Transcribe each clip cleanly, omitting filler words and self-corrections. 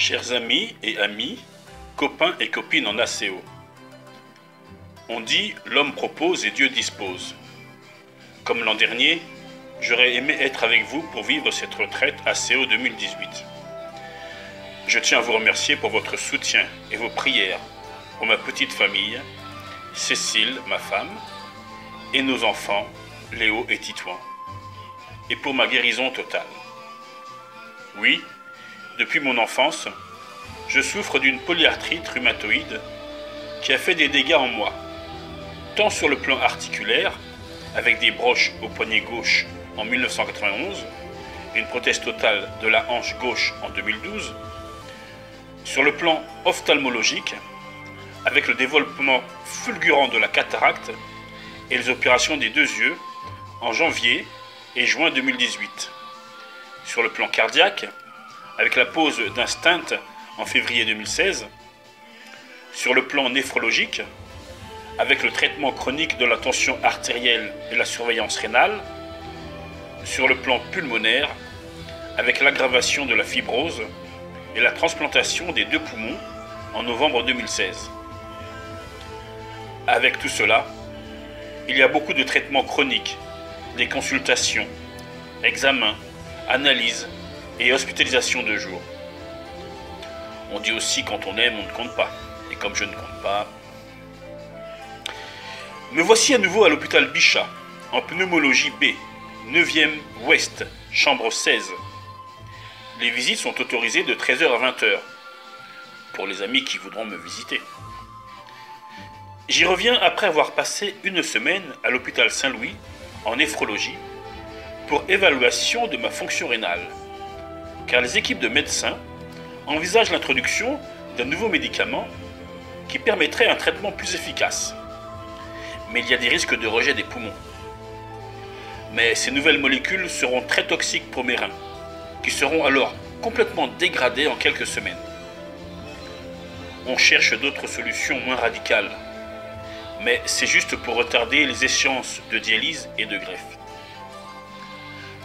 Chers amis et amies, copains et copines en ACO. On dit l'homme propose et Dieu dispose. Comme l'an dernier, j'aurais aimé être avec vous pour vivre cette retraite ACO 2018. Je tiens à vous remercier pour votre soutien et vos prières pour ma petite famille, Cécile, ma femme, et nos enfants, Léo et Titouan, et pour ma guérison totale. Oui, depuis mon enfance, je souffre d'une polyarthrite rhumatoïde qui a fait des dégâts en moi, tant sur le plan articulaire, avec des broches au poignet gauche en 1991, une prothèse totale de la hanche gauche en 2012, sur le plan ophtalmologique, avec le développement fulgurant de la cataracte et les opérations des deux yeux en janvier et juin 2018. Sur le plan cardiaque, avec la pose d'un stent en février 2016. Sur le plan néphrologique, avec le traitement chronique de la tension artérielle et la surveillance rénale. Sur le plan pulmonaire, avec l'aggravation de la fibrose et la transplantation des 2 poumons en novembre 2016. Avec tout cela, il y a beaucoup de traitements chroniques, des consultations, examens, analyses et hospitalisations de jour. On dit aussi quand on aime, on ne compte pas. Et comme je ne compte pas... Me voici à nouveau à l'hôpital Bichat, en pneumologie B, 9e Ouest, chambre 16. Les visites sont autorisées de 13h à 20h, pour les amis qui voudront me visiter. J'y reviens après avoir passé une semaine à l'hôpital Saint-Louis, en néphrologie, pour évaluation de ma fonction rénale, car les équipes de médecins envisagent l'introduction d'un nouveau médicament qui permettrait un traitement plus efficace. Mais il y a des risques de rejet des poumons. Mais ces nouvelles molécules seront très toxiques pour mes reins, qui seront alors complètement dégradés en quelques semaines. On cherche d'autres solutions moins radicales, mais c'est juste pour retarder les échéances de dialyse et de greffe.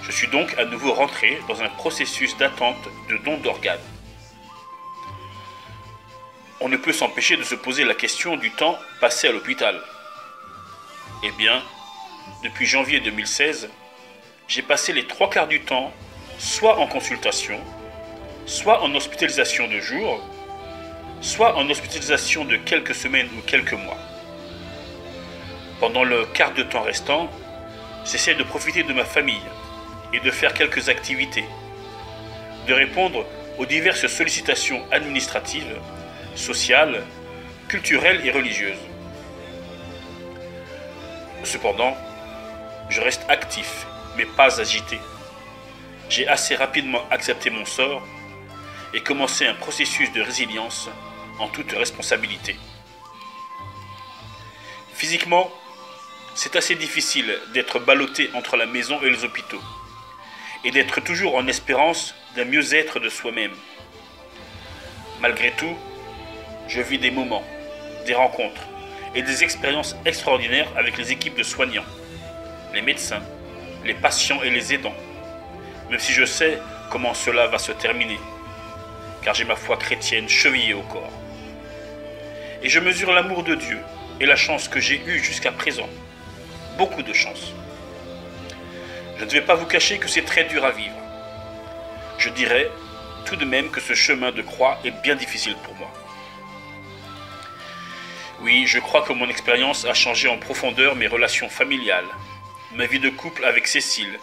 Je suis donc à nouveau rentré dans un processus d'attente de don d'organes. On ne peut s'empêcher de se poser la question du temps passé à l'hôpital. Eh bien, depuis janvier 2016, j'ai passé les 3/4 du temps soit en consultation, soit en hospitalisation de jour, soit en hospitalisation de quelques semaines ou quelques mois. Pendant le quart de temps restant, j'essaie de profiter de ma famille et de faire quelques activités, de répondre aux diverses sollicitations administratives, sociales, culturelles et religieuses. Cependant, je reste actif, mais pas agité. J'ai assez rapidement accepté mon sort et commencé un processus de résilience en toute responsabilité. Physiquement, c'est assez difficile d'être ballotté entre la maison et les hôpitaux, et d'être toujours en espérance d'un mieux-être de soi-même. Malgré tout, je vis des moments, des rencontres et des expériences extraordinaires avec les équipes de soignants, les médecins, les patients et les aidants, même si je sais comment cela va se terminer, car j'ai ma foi chrétienne chevillée au corps. Et je mesure l'amour de Dieu et la chance que j'ai eue jusqu'à présent, beaucoup de chance. Je ne vais pas vous cacher que c'est très dur à vivre. Je dirais tout de même que ce chemin de croix est bien difficile pour moi. Oui, je crois que mon expérience a changé en profondeur mes relations familiales, ma vie de couple avec Cécile,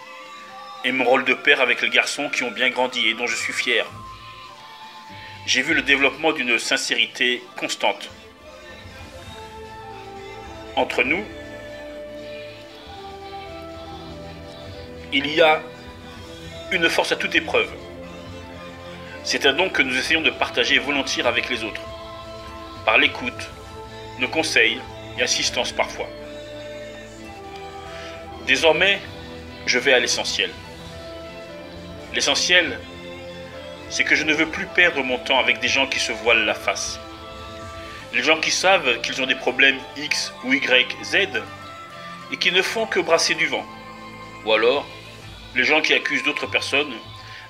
et mon rôle de père avec les garçons qui ont bien grandi et dont je suis fier. J'ai vu le développement d'une sincérité constante. Entre nous, il y a une force à toute épreuve. C'est un don que nous essayons de partager volontiers avec les autres, par l'écoute, nos conseils et assistance parfois. Désormais, je vais à l'essentiel. L'essentiel, c'est que je ne veux plus perdre mon temps avec des gens qui se voilent la face. Les gens qui savent qu'ils ont des problèmes X ou Y, Z, et qui ne font que brasser du vent. Ou alors, les gens qui accusent d'autres personnes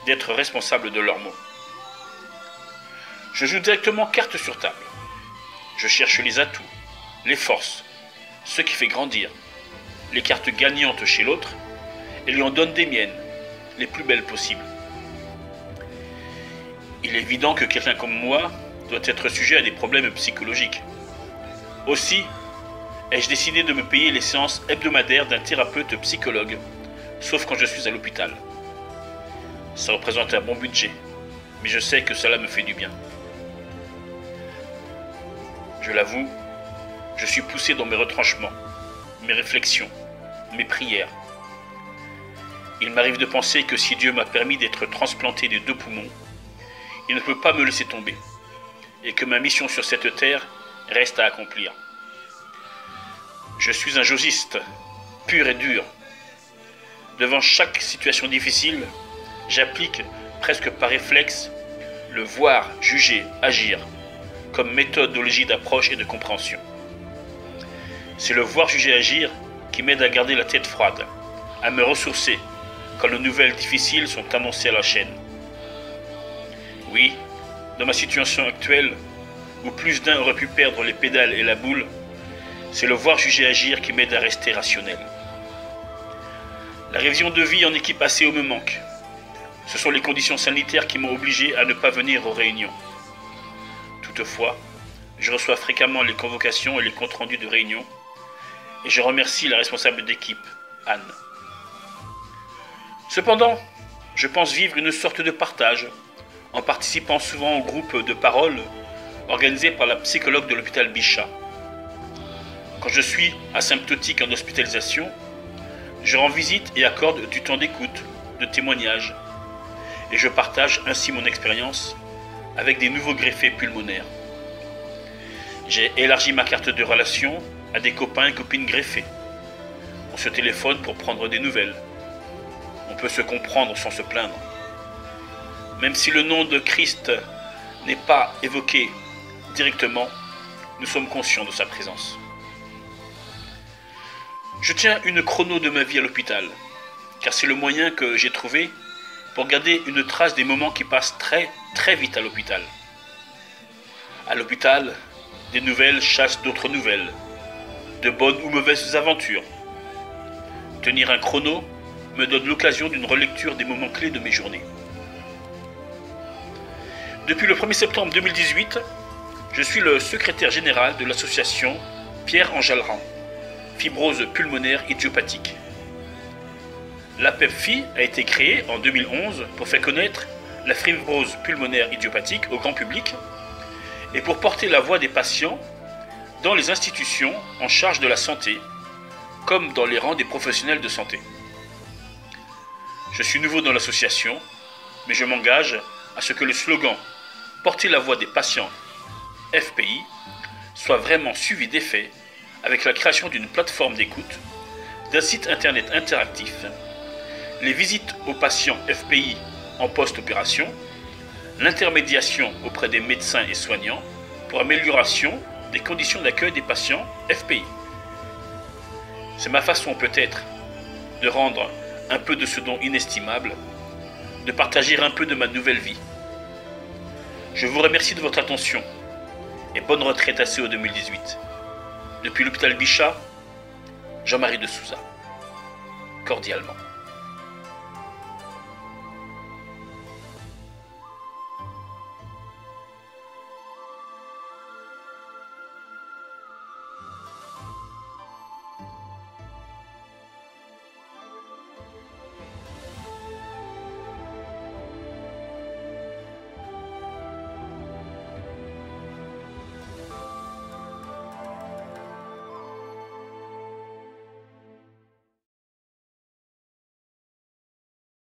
d'être responsables de leurs maux. Je joue directement carte sur table. Je cherche les atouts, les forces, ce qui fait grandir, les cartes gagnantes chez l'autre, et lui en donne des miennes, les plus belles possibles. Il est évident que quelqu'un comme moi doit être sujet à des problèmes psychologiques. Aussi, ai-je décidé de me payer les séances hebdomadaires d'un thérapeute psychologue, sauf quand je suis à l'hôpital. Ça représente un bon budget, mais je sais que cela me fait du bien. Je l'avoue, je suis poussé dans mes retranchements, mes réflexions, mes prières. Il m'arrive de penser que si Dieu m'a permis d'être transplanté des 2 poumons, il ne peut pas me laisser tomber, et que ma mission sur cette terre reste à accomplir. Je suis un josiste, pur et dur. Devant chaque situation difficile, j'applique, presque par réflexe, le voir, juger, agir, comme méthodologie d'approche et de compréhension. C'est le voir, juger, agir qui m'aide à garder la tête froide, à me ressourcer quand les nouvelles difficiles sont annoncées à la chaîne. Oui, dans ma situation actuelle, où plus d'un aurait pu perdre les pédales et la boule, c'est le voir, juger, agir qui m'aide à rester rationnel. La révision de vie en équipe ACO me manque. Ce sont les conditions sanitaires qui m'ont obligé à ne pas venir aux réunions. Toutefois, je reçois fréquemment les convocations et les comptes rendus de réunions, et je remercie la responsable d'équipe, Anne. Cependant, je pense vivre une sorte de partage, en participant souvent au groupe de parole organisé par la psychologue de l'hôpital Bichat. Quand je suis asymptotique en hospitalisation, je rends visite et accorde du temps d'écoute, de témoignage, et je partage ainsi mon expérience avec des nouveaux greffés pulmonaires. J'ai élargi ma carte de relation à des copains et copines greffés. On se téléphone pour prendre des nouvelles. On peut se comprendre sans se plaindre. Même si le nom de Christ n'est pas évoqué directement, nous sommes conscients de sa présence. Je tiens une chrono de ma vie à l'hôpital, car c'est le moyen que j'ai trouvé pour garder une trace des moments qui passent très, très vite à l'hôpital. À l'hôpital, des nouvelles chassent d'autres nouvelles, de bonnes ou mauvaises aventures. Tenir un chrono me donne l'occasion d'une relecture des moments clés de mes journées. Depuis le 1er septembre 2018, je suis le secrétaire général de l'association Pierre Enjalran, fibrose pulmonaire idiopathique. La PEPFI a été créée en 2011 pour faire connaître la fibrose pulmonaire idiopathique au grand public et pour porter la voix des patients dans les institutions en charge de la santé, comme dans les rangs des professionnels de santé. Je suis nouveau dans l'association, mais je m'engage à ce que le slogan « Porter la voix des patients FPI » soit vraiment suivi d'effet avec la création d'une plateforme d'écoute, d'un site internet interactif, les visites aux patients FPI en post-opération, l'intermédiation auprès des médecins et soignants pour amélioration des conditions d'accueil des patients FPI. C'est ma façon peut-être de rendre un peu de ce don inestimable, de partager un peu de ma nouvelle vie. Je vous remercie de votre attention et bonne retraite à CO 2018. Depuis l'hôpital Bichat, Jean-Marie de Souza. Cordialement.